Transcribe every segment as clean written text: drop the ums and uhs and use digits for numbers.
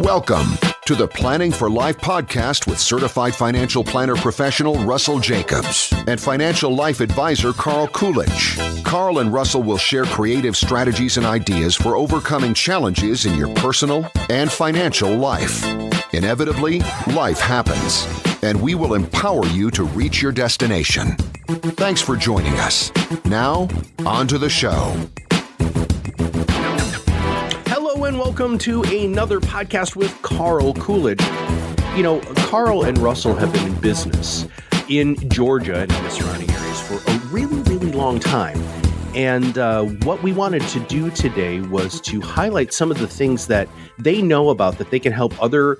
Welcome to the Planning for Life podcast with certified financial planner professional Russell Jacobs and financial life advisor Carl Coolidge. Carl and Russell will share creative strategies and ideas for overcoming challenges in your personal and financial life. Inevitably, life happens, and we will empower you to reach your destination. Thanks for joining us. Now, on to the show. Hello and welcome to another podcast with Carl Coolidge. You know, Carl and Russell have been in business in Georgia and in the surrounding areas for a really long time. And what we wanted to do today was to highlight some of the things that they know about that they can help other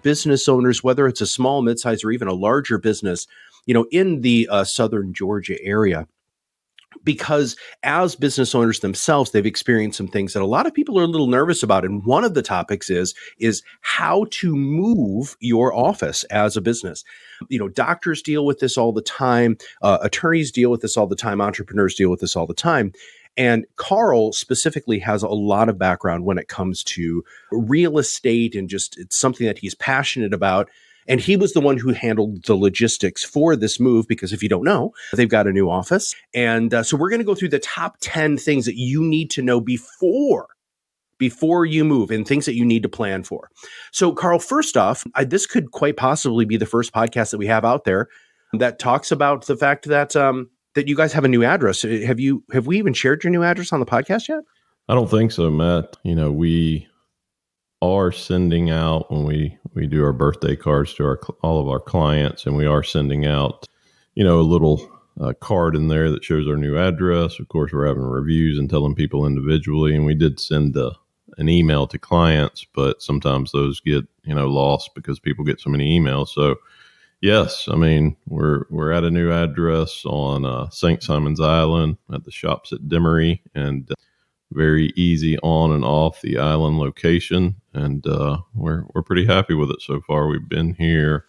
business owners, whether it's a small, mid-sized, or even a larger business, you know, in the southern Georgia area. Because as business owners themselves, they've experienced some things that a lot of people are a little nervous about. And one of the topics is how to move your office as a business. You know, doctors deal with this all the time. Attorneys deal with this all the time. Entrepreneurs deal with this all the time. And Carl specifically has a lot of background when it comes to real estate and just it's something that he's passionate about. And he was the one who handled the logistics for this move because if you don't know, they've got a new office. And so we're going to go through the top 10 things that you need to know before you move and things that you need to plan for. So Carl, first off, this could quite possibly be the first podcast that we have out there that talks about the fact that that you guys have a new address. Have we even shared your new address on the podcast yet? I don't think so, Matt. You know, we are sending out when we do our birthday cards to all of our clients, and we are sending out, you know, a little card in there that shows our new address. Of course, we're having reviews and telling people individually, and we did send an email to clients, but sometimes those get, you know, lost because people get so many emails. So yes, I mean, we're at a new address on St. Simon's Island at the Shops at Demery, and very easy on and off the island location. And we're pretty happy with it so far. We've been here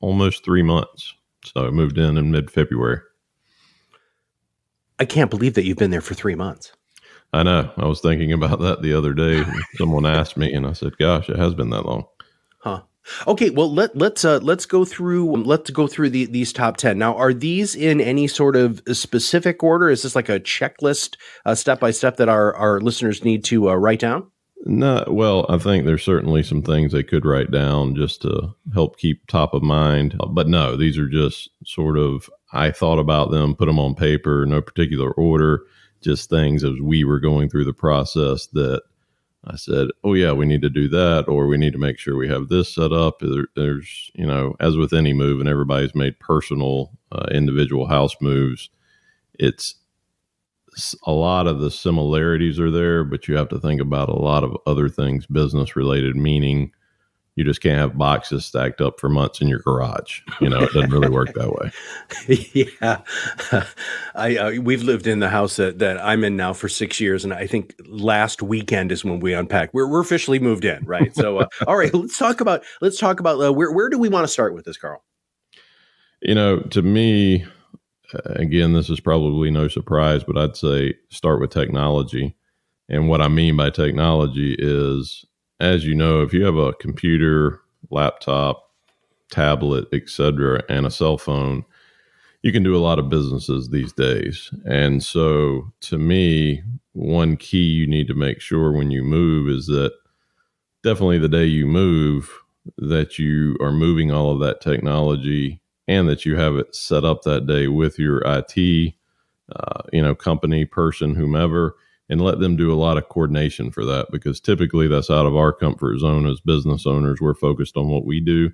almost 3 months. So I moved in mid-February. I can't believe that you've been there for 3 months. I know. I was thinking about that the other day. Someone asked me and I said, gosh, it has been that long. Huh. Okay, well let's go through these top 10. Now, are these in any sort of specific order? Is this like a checklist, step by step that our listeners need to write down? No, well, I think there's certainly some things they could write down just to help keep top of mind. But no, these are just sort of, I thought about them, put them on paper, no particular order, just things as we were going through the process that I said, oh yeah, we need to do that, or we need to make sure we have this set up. There's, you know, as with any move, and everybody's made personal, individual house moves, it's a lot of the similarities are there, but you have to think about a lot of other things business related, meaning you just can't have boxes stacked up for months in your garage. You know, it doesn't really work that way. Yeah. We've lived in the house that I'm in now for 6 years. And I think last weekend is when we unpacked. We're officially moved in, right? So, all right, let's talk about where do we want to start with this, Carl? You know, to me, again, this is probably no surprise, but I'd say start with technology. And what I mean by technology is, as you know, if you have a computer, laptop, tablet, etc., and a cell phone, you can do a lot of businesses these days. And so to me, one key you need to make sure when you move is that definitely the day you move, that you are moving all of that technology and that you have it set up that day with your IT, company, person, whomever, and let them do a lot of coordination for that, because typically that's out of our comfort zone as business owners. We're focused on what we do.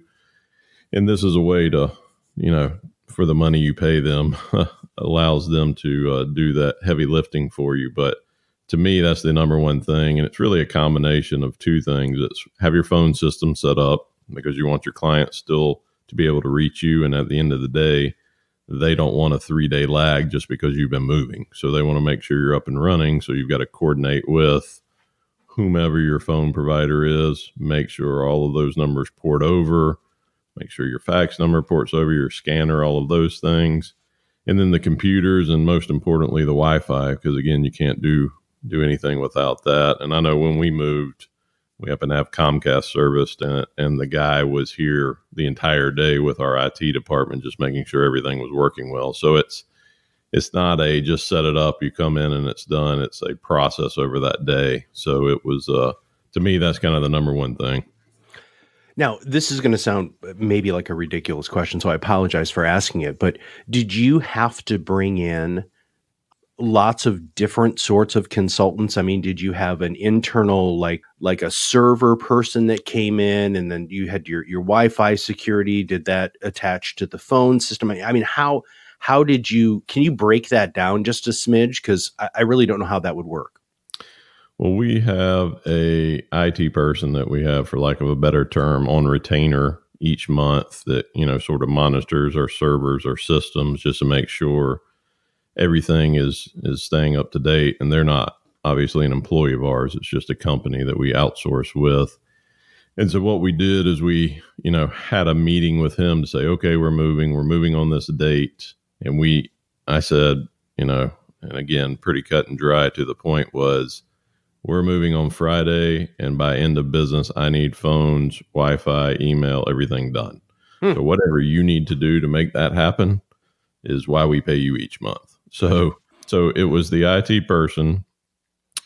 And this is a way to, you know, for the money you pay them, allows them to do that heavy lifting for you. But to me, that's the number one thing. And it's really a combination of two things. It's have your phone system set up because you want your clients still to be able to reach you. And at the end of the day, they don't want a 3-day lag just because you've been moving. So they want to make sure you're up and running. So you've got to coordinate with whomever your phone provider is, make sure all of those numbers port over, make sure your fax number ports over, your scanner, all of those things. And then the computers, and most importantly, the Wi-Fi, because again, you can't do anything without that. And I know when we moved, We happen to have Comcast serviced, and the guy was here the entire day with our IT department, just making sure everything was working well. So it's not a just set it up, you come in and it's done. It's a process over that day. So it was, to me, that's kind of the number one thing. Now, this is going to sound maybe like a ridiculous question, so I apologize for asking it, but did you have to bring in lots of different sorts of consultants? I mean, did you have an internal, like a server person that came in, and then you had your Wi-Fi security? Did that attach to the phone system? I mean, how did you, can you break that down just a smidge? Because I really don't know how that would work. Well, we have a IT person that we have, for lack of a better term, on retainer each month that, sort of monitors our servers, our systems, just to make sure everything is staying up to date. And they're not obviously an employee of ours. It's just a company that we outsource with. And so what we did is we, had a meeting with him to say, okay, we're moving on this date. And I said, and again, pretty cut and dry to the point was, we're moving on Friday, and by end of business, I need phones, Wi-Fi, email, everything done. So whatever you need to do to make that happen is why we pay you each month. So it was the IT person,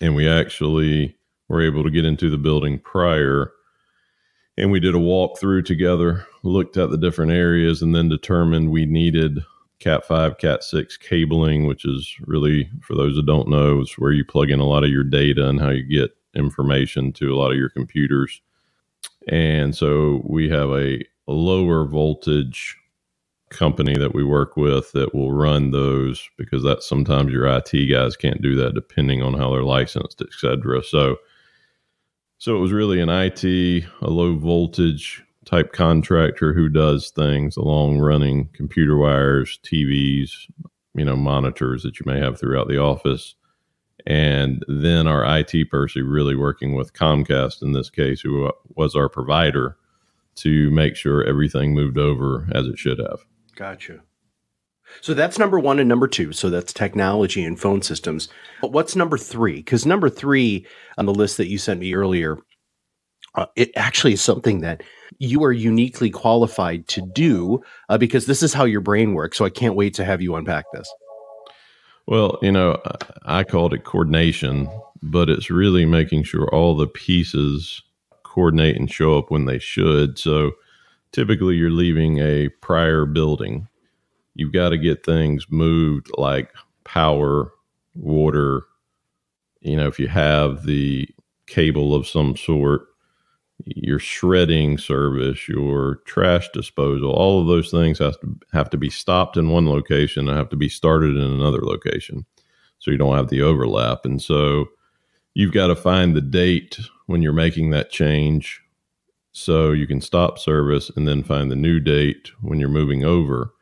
and we actually were able to get into the building prior, and we did a walkthrough together, looked at the different areas, and then determined we needed Cat 5, Cat 6 cabling, which is really, for those that don't know, is where you plug in a lot of your data and how you get information to a lot of your computers. And so we have a lower voltage company that we work with that will run those, because that's sometimes your IT guys can't do that depending on how they're licensed, et cetera. So it was really an IT, a low voltage type contractor who does things, the long running computer wires, TVs, monitors that you may have throughout the office. And then our IT person really working with Comcast in this case, who was our provider, to make sure everything moved over as it should have. Gotcha. So that's number one and number two. So that's technology and phone systems. But what's number three? Because number three on the list that you sent me earlier, it actually is something that you are uniquely qualified to do, because this is how your brain works. So I can't wait to have you unpack this. Well, I called it coordination, but it's really making sure all the pieces coordinate and show up when they should. So typically you're leaving a prior building. You've got to get things moved like power, water, if you have the cable of some sort, your shredding service, your trash disposal, all of those things have to be stopped in one location and have to be started in another location, so you don't have the overlap. And so you've got to find the date when you're making that change, so you can stop service and then find the new date when you're moving over.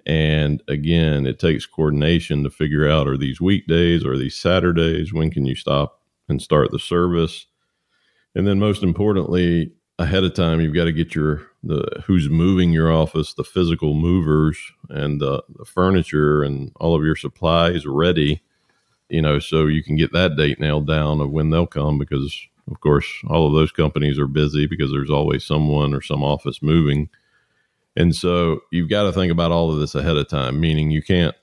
And again, it takes coordination to figure out, are these weekdays, or are these Saturdays? When can you stop and start the service? And then most importantly, ahead of time, you've got to get the who's moving your office, the physical movers, and the furniture and all of your supplies ready, so you can get that date nailed down of when they'll come, because of course, all of those companies are busy because there's always someone or some office moving. And so you've got to think about all of this ahead of time, meaning you can't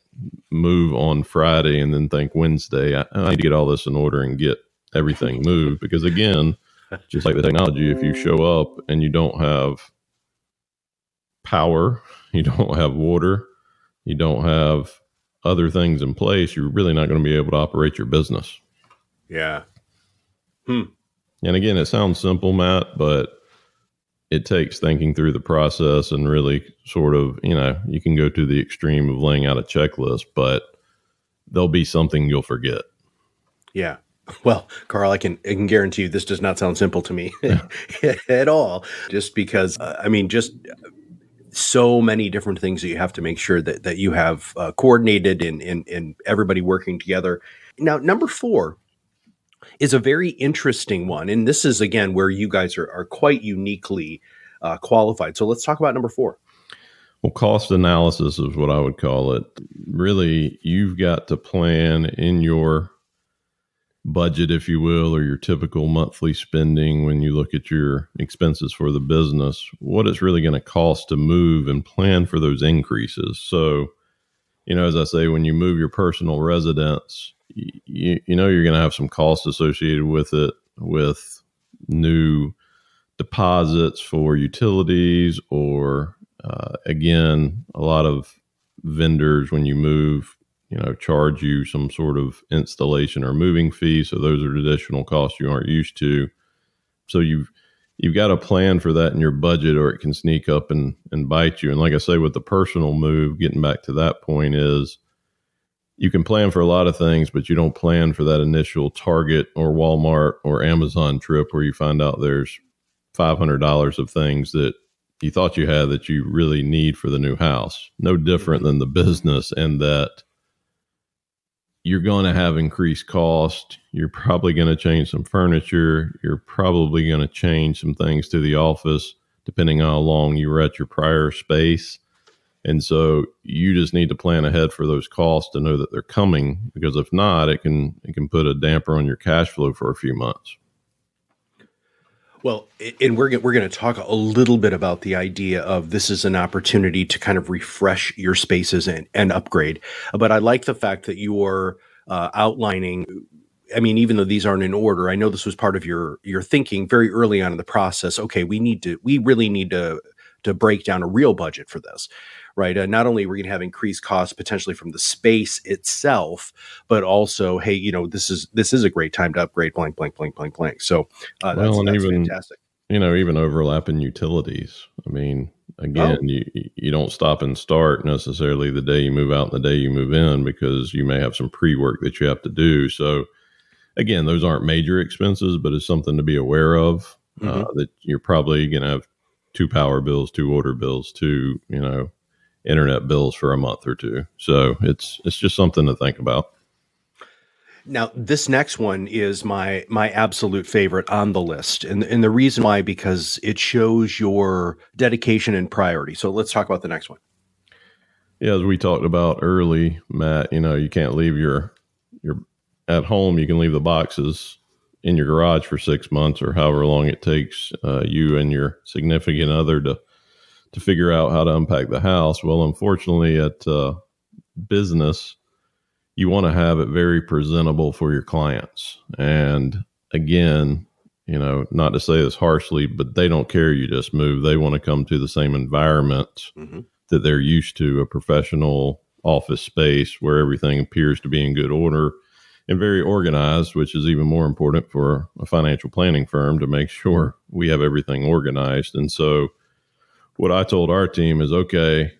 move on Friday and then think Wednesday, I need to get all this in order and get everything moved. Because again, just like the technology, if you show up and you don't have power, you don't have water, you don't have other things in place, you're really not going to be able to operate your business. Yeah. And again, it sounds simple, Matt, but it takes thinking through the process and really sort of, you can go to the extreme of laying out a checklist, but there'll be something you'll forget. Yeah. Well, Carl, I can guarantee you this does not sound simple to me at all, just because, just so many different things that you have to make sure that you have coordinated and everybody working together. Now, number 4 is a very interesting one. And this is, again, where you guys are quite uniquely qualified. So let's talk about number 4. Well, cost analysis is what I would call it. Really, you've got to plan in your budget, if you will, or your typical monthly spending when you look at your expenses for the business, what it's really going to cost to move and plan for those increases. So, as I say, when you move your personal residence, you know you're going to have some costs associated with it, with new deposits for utilities, or again, a lot of vendors when you move, charge you some sort of installation or moving fee. So those are additional costs you aren't used to. So you've got to plan for that in your budget, or it can sneak up and bite you. And like I say, with the personal move, getting back to that point, is you can plan for a lot of things, but you don't plan for that initial Target or Walmart or Amazon trip where you find out there's $500 of things that you thought you had that you really need for the new house. No different than the business, and that you're going to have increased cost. You're probably going to change some furniture. You're probably going to change some things to the office, depending on how long you were at your prior space. And so you just need to plan ahead for those costs to know that they're coming, because if not, it can put a damper on your cash flow for a few months. Well, and we're going to talk a little bit about the idea of this is an opportunity to kind of refresh your spaces and upgrade. But I like the fact that you are outlining. I mean, even though these aren't in order, I know this was part of your thinking very early on in the process. Okay, we really need to break down a real budget for this, right? Not only are we going to have increased costs potentially from the space itself, but also, hey, this is a great time to upgrade blank, blank, blank, blank, blank. So that's even fantastic. Even overlapping utilities. I mean, again, you don't stop and start necessarily the day you move out and the day you move in, because you may have some pre-work that you have to do. So again, those aren't major expenses, but it's something to be aware of, that you're probably going to have 2 power bills, 2 water bills, 2, internet bills for a month or 2. So it's just something to think about. Now, this next one is my absolute favorite on the list. And the reason why, because it shows your dedication and priority. So let's talk about the next one. Yeah, as we talked about early, Matt, you can't leave your at home. You can leave the boxes in your garage for 6 months or however long it takes you and your significant other to figure out how to unpack the house. Well, unfortunately, at business, you want to have it very presentable for your clients. And again, not to say this harshly, but they don't care you just move. They want to come to the same environment that they're used to, a professional office space where everything appears to be in good order and very organized, which is even more important for a financial planning firm to make sure we have everything organized. And so what I told our team is, okay,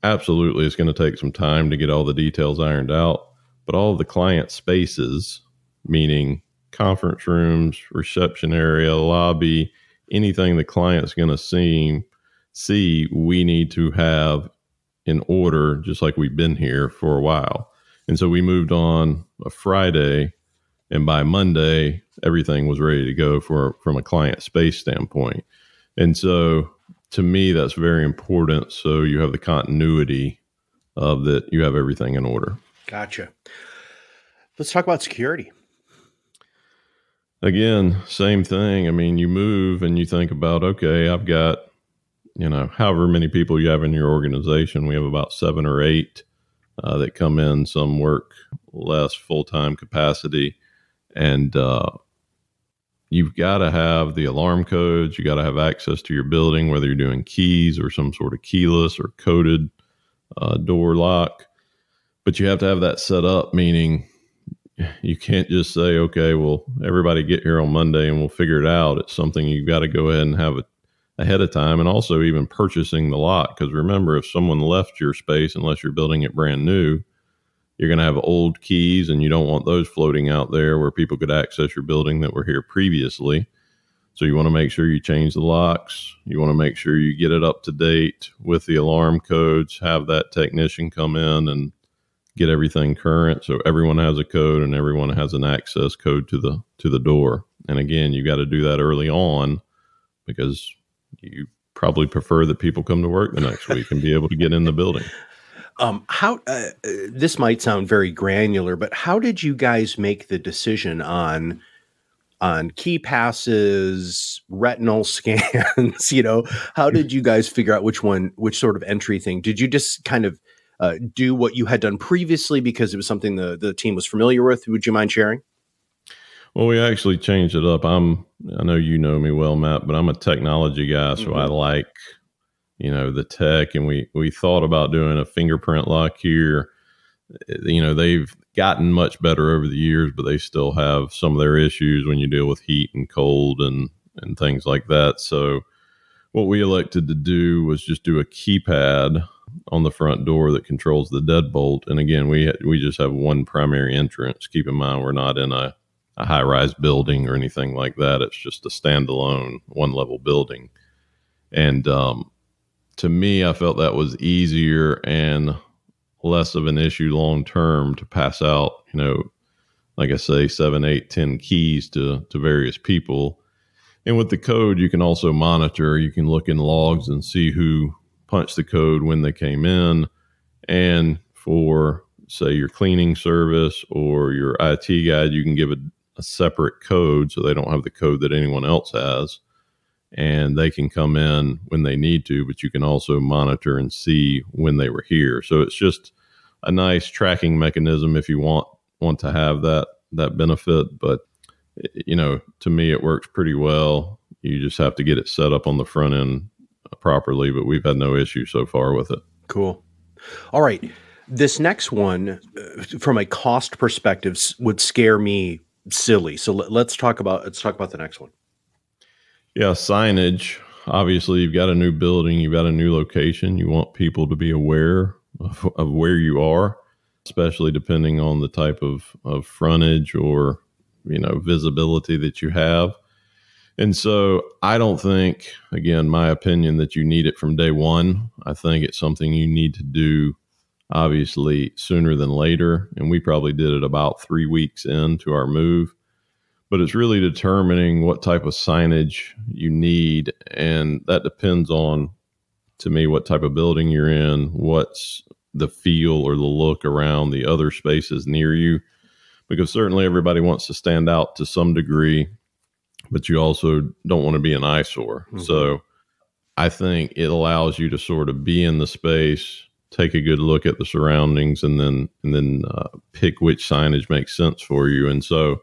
absolutely, it's going to take some time to get all the details ironed out, but all of the client spaces, meaning conference rooms, reception area, lobby, anything the client's going to see, we need to have in order, just like we've been here for a while. And so we moved on a Friday, and by Monday, everything was ready to go from a client space standpoint. And so to me, that's very important. So you have the continuity of that, you have everything in order. Gotcha. Let's talk about security. Again, same thing. I mean, you move and you think about, okay, I've got, however many people you have in your organization. We have about 7 or 8 that come in. Some work less full-time capacity. And you've got to have the alarm codes. You got to have access to your building, whether you're doing keys or some sort of keyless or coded door lock. But you have to have that set up, meaning you can't just say, okay, well, everybody get here on Monday and we'll figure it out. It's something you've got to go ahead and have it ahead of time, and also even purchasing the lock. Because remember, if someone left your space, unless you're building it brand new, you're going to have old keys, and you don't want those floating out there where people could access your building that were here previously. So you want to make sure you change the locks. You want to make sure you get it up to date with the alarm codes, have that technician come in and get everything current. So everyone has a code and everyone has an access code to the door. And again, you got to do that early on, because you probably prefer that people come to work the next week and be able to get in the building. How this might sound very granular, but how did you guys make the decision on key passes, retinal scans? How did you guys figure out which sort of entry thing? Did you just kind of do what you had done previously because it was something the team was familiar with? Would you mind sharing? Well, we actually changed it up. I know you know me well, Matt, but I'm a technology guy, so I like, the tech, and we thought about doing a fingerprint lock here. They've gotten much better over the years, but they still have some of their issues when you deal with heat and cold and things like that. So what we elected to do was just do a keypad on the front door that controls the deadbolt. And again, we just have one primary entrance. Keep in mind, we're not in a high-rise building or anything like that. It's just a standalone one-level building. And to me, I felt that was easier and less of an issue long-term to pass out, like I say, 7, 8, 10 keys to various people. And with the code, you can also monitor. You can look in logs and see who punched the code when they came in. And for, say, your cleaning service or your IT guide, you can give a separate code so they don't have the code that anyone else has. And they can come in when they need to, but you can also monitor and see when they were here. So it's just a nice tracking mechanism if you want to have that benefit. But, to me, it works pretty well. You just have to get it set up on the front end properly, but we've had no issue so far with it. Cool. All right. This next one, from a cost perspective, would scare me silly. So let's talk about the next one. Yeah, signage. Obviously, you've got a new building, you've got a new location. You want people to be aware of where you are, especially depending on the type of frontage or visibility that you have. And so I don't think, again, my opinion, that you need it from day one. I think it's something you need to do, obviously, sooner than later. And we probably did it about 3 weeks into our move. But it's really determining what type of signage you need. And that depends on, to me, what type of building you're in, what's the feel or the look around the other spaces near you. Because certainly everybody wants to stand out to some degree, but you also don't want to be an eyesore. Mm-hmm. So I think it allows you to sort of be in the space, take a good look at the surroundings, and then pick which signage makes sense for you. And so,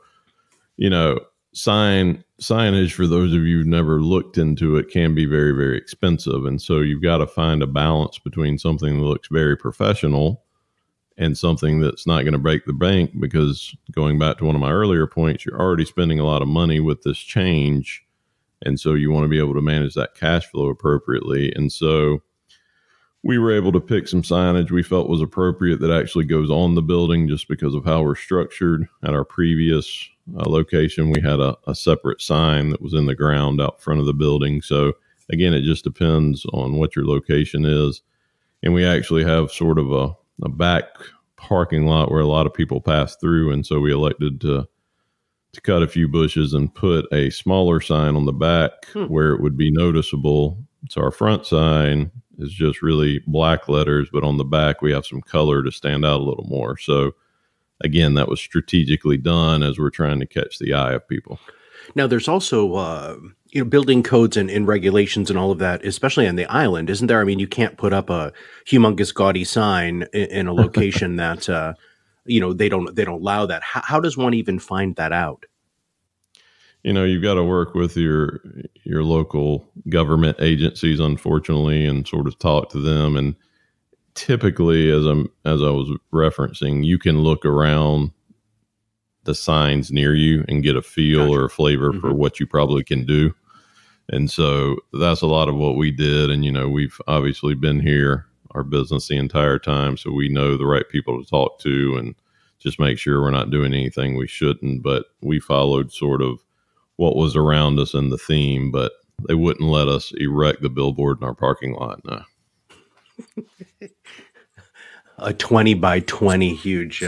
signage, for those of you who've never looked into it, can be very, very expensive. And so you've got to find a balance between something that looks very professional and something that's not going to break the bank, because going back to one of my earlier points, you're already spending a lot of money with this change. And so you want to be able to manage that cash flow appropriately. And so we were able to pick some signage we felt was appropriate that actually goes on the building, just because of how we're structured. At our previous location, we had a separate sign that was in the ground out front of the building. So again, it just depends on what your location is. And we actually have sort of a back parking lot where a lot of people pass through. And so we elected to cut a few bushes and put a smaller sign on the back where it would be noticeable. So our front sign is just really black letters, but on the back we have some color to stand out a little more. So again, that was strategically done as we're trying to catch the eye of people. Now, there's also building codes and regulations and all of that, especially on the island, isn't there? I mean, you can't put up a humongous gaudy sign in a location that they don't allow that. How does one even find that out? You've got to work with your local government agencies, unfortunately, and sort of talk to them. And typically, as I was referencing, you can look around the signs near you and get a feel or a flavor for what you probably can do. And so that's a lot of what we did. And, we've obviously been here, our business, the entire time. So we know the right people to talk to and just make sure we're not doing anything we shouldn't. But we followed sort of what was around us in the theme, but they wouldn't let us erect the billboard in our parking lot. No. A 20 by 20 huge.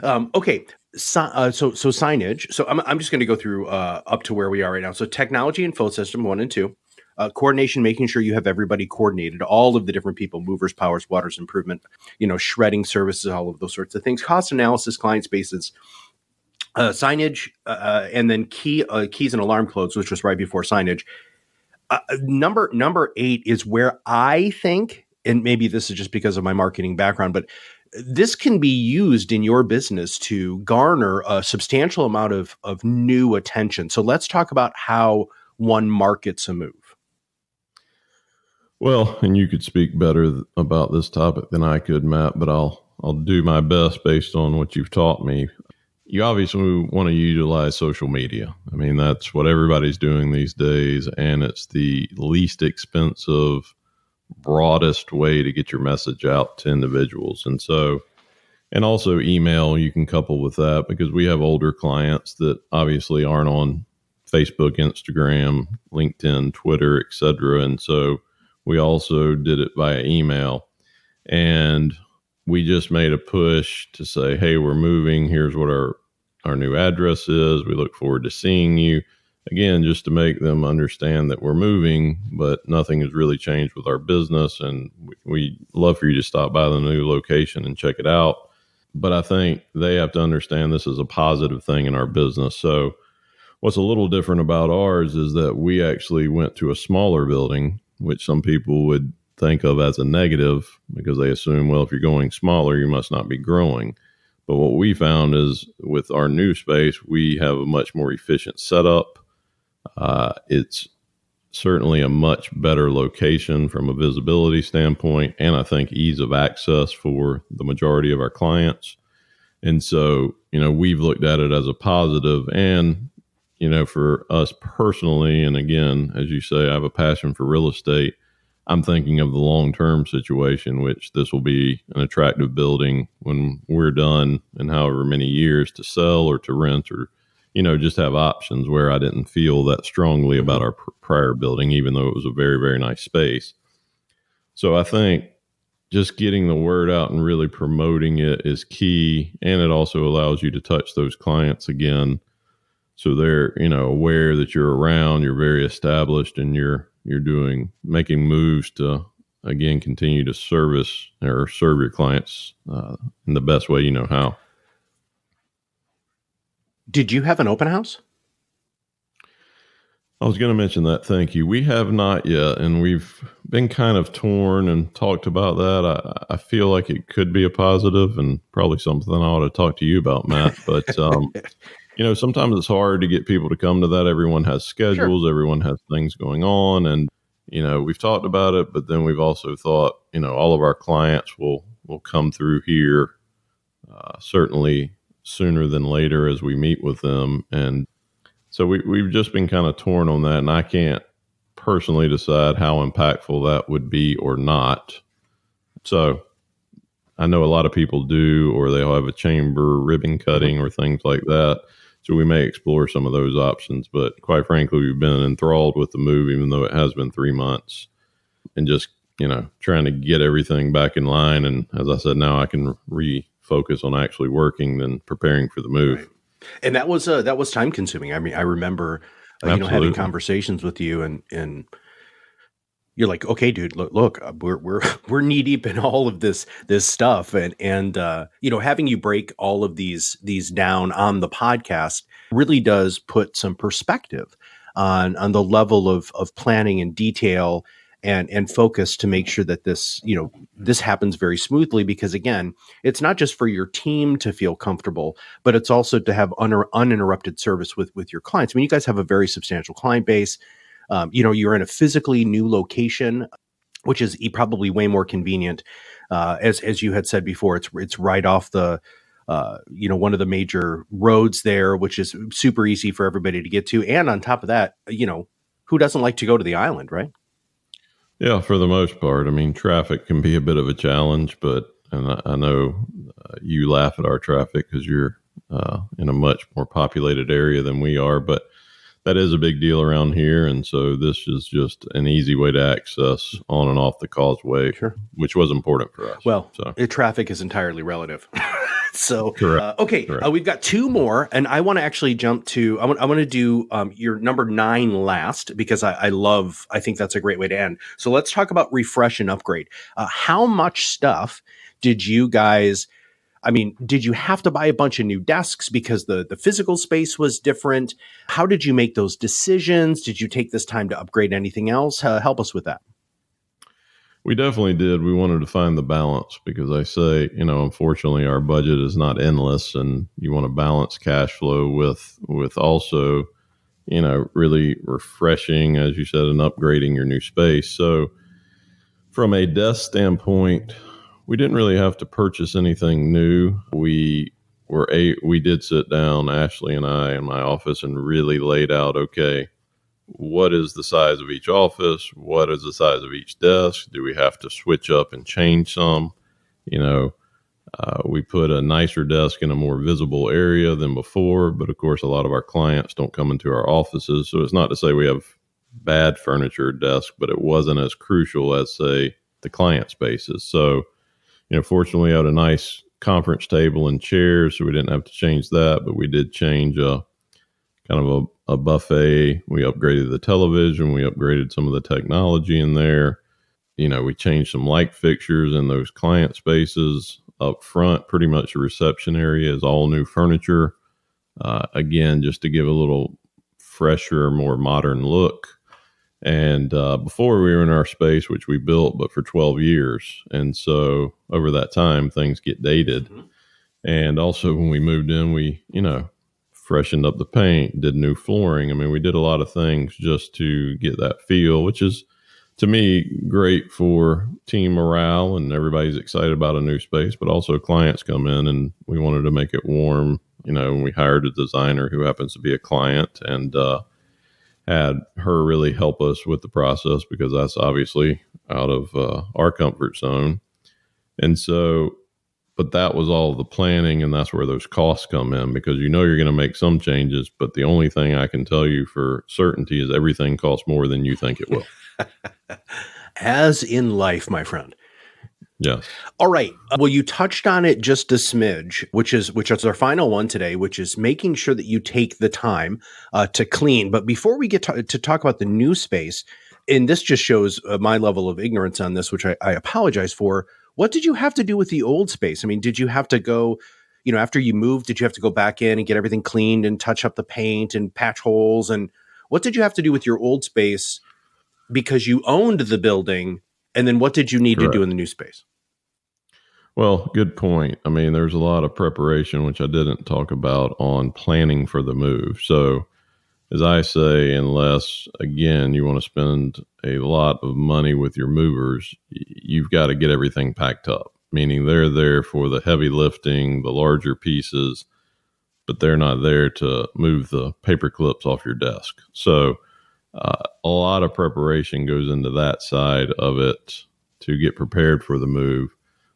Okay. So signage. So I'm just going to go through up to where we are right now. So technology and phone system 1 and 2, coordination, making sure you have everybody coordinated, all of the different people, movers, powers, waters, improvement, shredding services, all of those sorts of things, cost analysis, client spaces, signage, and then keys and alarm codes, which was right before signage. Number 8 is where I think, and maybe this is just because of my marketing background, but this can be used in your business to garner a substantial amount of new attention. So let's talk about how one markets a move. Well, and you could speak better about this topic than I could, Matt, but I'll do my best based on what you've taught me. You obviously want to utilize social media. I mean, that's what everybody's doing these days, and it's the least expensive, broadest way to get your message out to individuals. And also email you can couple with that, because we have older clients that obviously aren't on Facebook, Instagram, LinkedIn, Twitter, etc. And so we also did it via email. And we just made a push to say, hey, we're moving. Here's what our new address is. We look forward to seeing you. Again, just to make them understand that we're moving, but nothing has really changed with our business. And we love for you to stop by the new location and check it out. But I think they have to understand this is a positive thing in our business. So what's a little different about ours is that we actually went to a smaller building, which some people would think of as a negative, because they assume, well, if you're going smaller, you must not be growing. But what we found is with our new space, we have a much more efficient setup. It's certainly a much better location from a visibility standpoint, and I think ease of access for the majority of our clients. And so, we've looked at it as a positive. And, for us personally, and again, as you say, I have a passion for real estate. I'm thinking of the long-term situation, which this will be an attractive building when we're done in however many years to sell or to rent, or, just have options, where I didn't feel that strongly about our prior building, even though it was a very, very nice space. So I think just getting the word out and really promoting it is key. And it also allows you to touch those clients again. So they're, aware that you're around, you're very established, and you're making moves to, again, continue to service or serve your clients in the best way you know how. Did you have an open house? I was going to mention that. Thank you. We have not yet, and we've been kind of torn and talked about that. I feel like it could be a positive, and probably something I ought to talk to you about, Matt. But sometimes it's hard to get people to come to that. Everyone has schedules. Sure. Everyone has things going on, and we've talked about it. But then we've also thought, all of our clients will come through here, certainly sooner than later as we meet with them. And so we've just been kind of torn on that, and I can't personally decide how impactful that would be or not. So I know a lot of people do, or they'll have a chamber ribbon cutting or things like that. So we may explore some of those options. But quite frankly, we've been enthralled with the move, even though it has been 3 months, and just, trying to get everything back in line. And as I said, now I can refocus on actually working than preparing for the move. Right. And that was time consuming. I mean, I remember, having conversations with you, and you're like, okay, dude, look, we're knee deep in all of this stuff. And having you break all of these down on the podcast really does put some perspective on the level of planning and detail and focus to make sure that this happens very smoothly, because again, it's not just for your team to feel comfortable, but it's also to have uninterrupted service with your clients. I mean, you guys have a very substantial client base. You're in a physically new location, which is probably way more convenient. As you had said before, it's right off the one of the major roads there, which is super easy for everybody to get to. And on top of that, who doesn't like to go to the island, right? Yeah, for the most part. I mean, traffic can be a bit of a challenge, and I know you laugh at our traffic because you're in a much more populated area than we are, but that is a big deal around here. And so this is just an easy way to access on and off the causeway, Sure. which was important for us. Well, so traffic is entirely relative. So, correct. Okay, Correct. We've got two more, and I want to actually jump to, I want to do your number 9 last, because I think that's a great way to end. So let's talk about refresh and upgrade. How much stuff did you guys, did you have to buy a bunch of new desks because the physical space was different? How did you make those decisions? Did you take this time to upgrade anything else? Help us with that. We definitely did. We wanted to find the balance because I say, unfortunately our budget is not endless, and you want to balance cash flow with also, really refreshing, as you said, and upgrading your new space. So from a desk standpoint, we didn't really have to purchase anything new. We did sit down, Ashley and I, in my office, and really laid out, okay, what is the size of each office? What is the size of each desk? Do we have to switch up and change some? We put a nicer desk in a more visible area than before, but of course, a lot of our clients don't come into our offices. So it's not to say we have bad furniture desk, but it wasn't as crucial as, say, the client spaces. So, fortunately, I had a nice conference table and chairs, so we didn't have to change that, but we did change kind of a buffet. We upgraded the television. We upgraded some of the technology in there. We changed some light fixtures in those client spaces up front. Pretty much the reception area is all new furniture. Again, just to give a little fresher, more modern look. And before we were in our space, which we built, but for 12 years. And so over that time, things get dated. Mm-hmm. And also when we moved in, we, freshened up the paint, did new flooring. We did a lot of things just to get that feel, which is, to me, great for team morale, and everybody's excited about a new space, but also clients come in and we wanted to make it warm. We hired a designer who happens to be a client, and had her really help us with the process because that's obviously out of our comfort zone. And so, but that was all the planning, and that's where those costs come in, because you're going to make some changes, but the only thing I can tell you for certainty is everything costs more than you think it will. As in life, my friend. Yes. All right. Well, you touched on it just a smidge, which is our final one today, which is making sure that you take the time to clean. But before we get to talk about the new space, and this just shows my level of ignorance on this, which I apologize for. What did you have to do with the old space? Did you have to go, after you moved, did you have to go back in and get everything cleaned and touch up the paint and patch holes? And what did you have to do with your old space because you owned the building? And then what did you need to do in the new space? Well, good point. There's a lot of preparation, which I didn't talk about, on planning for the move. So as I say, unless, again, you want to spend a lot of money with your movers, you've got to get everything packed up, meaning they're there for the heavy lifting, the larger pieces, but they're not there to move the paper clips off your desk. So a lot of preparation goes into that side of it to get prepared for the move.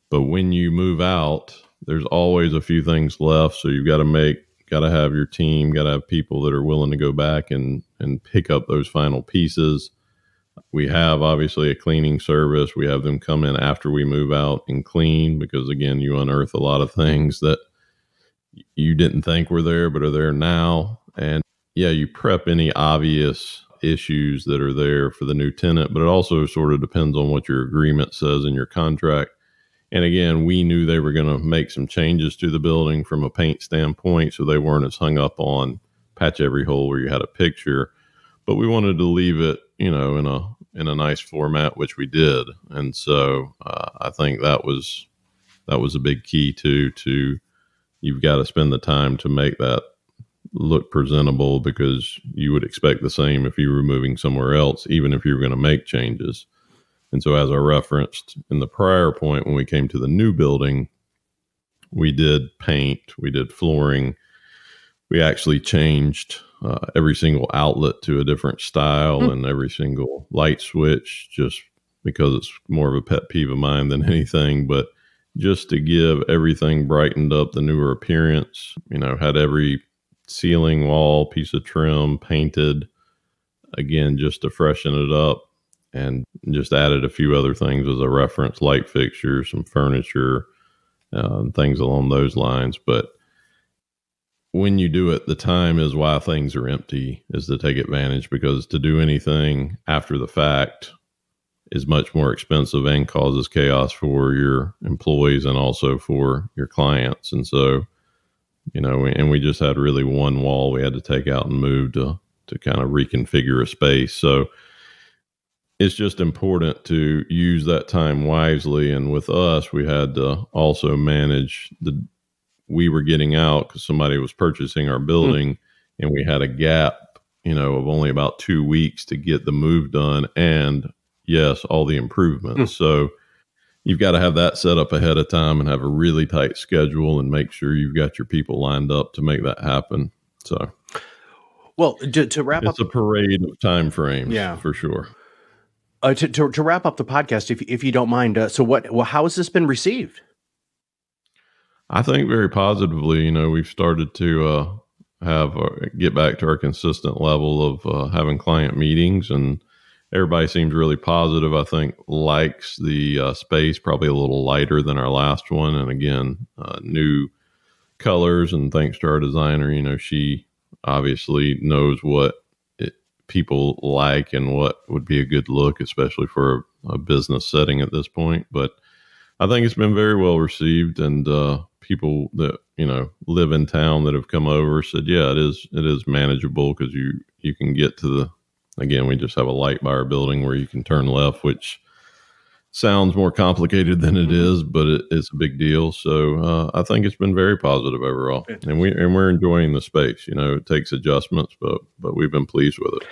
But when you move out, there's always a few things left. So you've got to have your team, got to have people that are willing to go back and pick up those final pieces. We have obviously a cleaning service. We have them come in after we move out and clean, because again, you unearth a lot of things that you didn't think were there, but are there now. And yeah, you prep any obvious issues that are there for the new tenant, but it also sort of depends on what your agreement says in your contract. And again, we knew they were going to make some changes to the building from a paint standpoint, so they weren't as hung up on patch every hole where you had a picture. But we wanted to leave it, in a nice format, which we did. And so I think that was a big key to you've got to spend the time to make that look presentable, because you would expect the same if you were moving somewhere else, even if you were going to make changes. And so, as I referenced in the prior point, when we came to the new building, we did paint, we did flooring. We actually changed every single outlet to a different style and every single light switch, just because it's more of a pet peeve of mine than anything. But just to give everything brightened up, the newer appearance, had every ceiling wall piece of trim painted, again, just to freshen it up, and just added a few other things as a reference, light fixtures, some furniture, things along those lines. But when you do it, the time is why things are empty, is to take advantage, because to do anything after the fact is much more expensive and causes chaos for your employees and also for your clients. And so, we just had really one wall we had to take out and move to kind of reconfigure a space. So it's just important to use that time wisely. And with us, we had to also manage we were getting out because somebody was purchasing our building, and we had a gap, of only about 2 weeks to get the move done. And yes, all the improvements. So you've got to have that set up ahead of time and have a really tight schedule and make sure you've got your people lined up to make that happen. So, well, to wrap up, it's a parade of time frames, for sure. To wrap up the podcast, if you don't mind, how has this been received? I think very positively. We've started to get back to our consistent level of having client meetings, and everybody seems really positive. I think likes the space, probably a little lighter than our last one, and again, new colors. And thanks to our designer, she obviously knows what people like and what would be a good look, especially for a business setting at this point. But I think it's been very well received, and people that live in town that have come over said, yeah, it is manageable, because you can get to again, we just have a light by our building where you can turn left, which sounds more complicated than it is, but it's a big deal. So I think it's been very positive overall. And we're enjoying the space. It takes adjustments, but we've been pleased with it.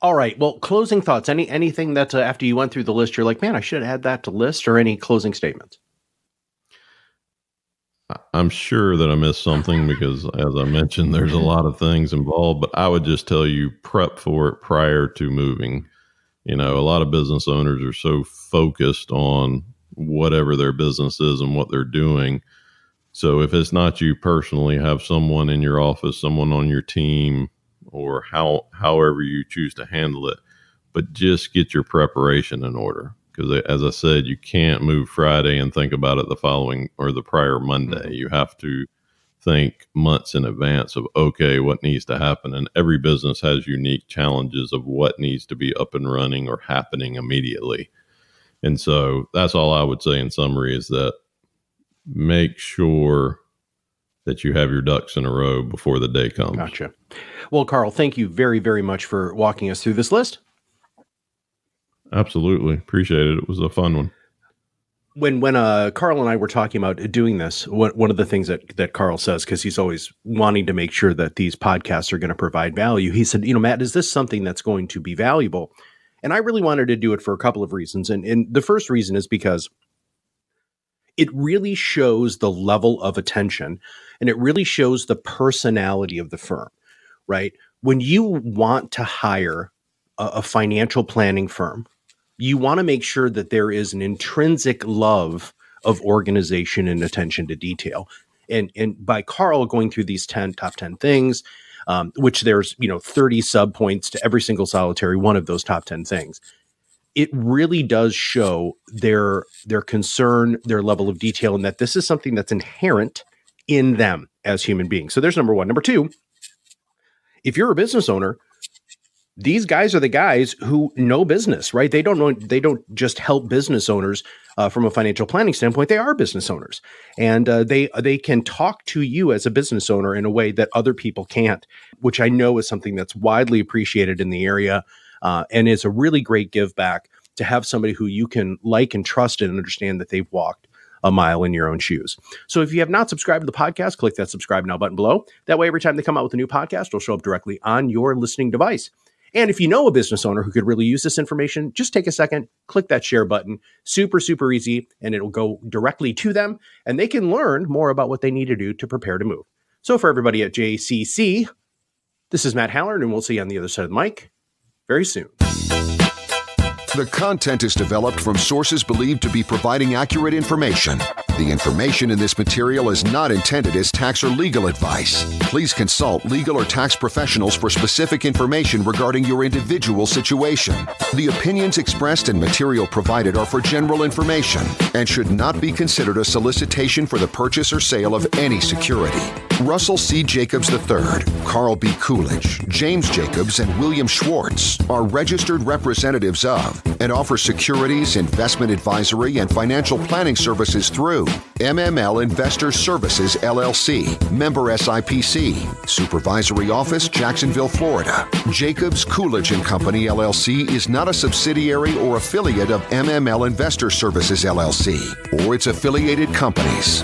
All right. Well, closing thoughts. Anything that after you went through the list, you're like, man, I should add that to list, or any closing statements? I'm sure that I missed something because, as I mentioned, there's a lot of things involved, but I would just tell you, prep for it prior to moving. A lot of business owners are so focused on whatever their business is and what they're doing. So if it's not you personally, have someone in your office, someone on your team, or however you choose to handle it, but just get your preparation in order. Because as I said, you can't move Friday and think about it the following or the prior Monday. You have to think months in advance of, okay, what needs to happen. And every business has unique challenges of what needs to be up and running or happening immediately. And so that's all I would say in summary, is that make sure that you have your ducks in a row before the day comes. Gotcha. Well, Carl, thank you very, very much for walking us through this list. Absolutely. Appreciate it. It was a fun one. When Carl and I were talking about doing this, one of the things that Carl says, because he's always wanting to make sure that these podcasts are going to provide value, he said, Matt, is this something that's going to be valuable? And I really wanted to do it for a couple of reasons. And the first reason is because it really shows the level of attention, and it really shows the personality of the firm, right? When you want to hire a financial planning firm, you want to make sure that there is an intrinsic love of organization and attention to detail. And by Carl going through these top 10 things, which there's 30 sub points to every single solitary one of those top 10 things, it really does show their concern, their level of detail, and that this is something that's inherent in them as human beings. So there's number one. Number two, if you're a business owner, these guys are the guys who know business, right? They don't just help business owners from a financial planning standpoint. They are business owners, and they can talk to you as a business owner in a way that other people can't, which I know is something that's widely appreciated in the area, and is a really great give back to have somebody who you can like and trust and understand that they've walked a mile in your own shoes. So if you have not subscribed to the podcast, click that subscribe now button below. That way, every time they come out with a new podcast, it'll show up directly on your listening device. And if you know a business owner who could really use this information, just take a second, click that share button. Super, super easy, and it'll go directly to them, and they can learn more about what they need to do to prepare to move. So for everybody at JCC, this is Matt Hallard, and we'll see you on the other side of the mic very soon. The content is developed from sources believed to be providing accurate information. The information in this material is not intended as tax or legal advice. Please consult legal or tax professionals for specific information regarding your individual situation. The opinions expressed and material provided are for general information and should not be considered a solicitation for the purchase or sale of any security. Russell C. Jacobs III, Carl B. Coolidge, James Jacobs, and William Schwartz are registered representatives of and offer securities, investment advisory, and financial planning services through MML Investor Services, LLC, member SIPC, Supervisory Office, Jacksonville, Florida. Jacobs, Coolidge & Company, LLC is not a subsidiary or affiliate of MML Investor Services, LLC, or its affiliated companies.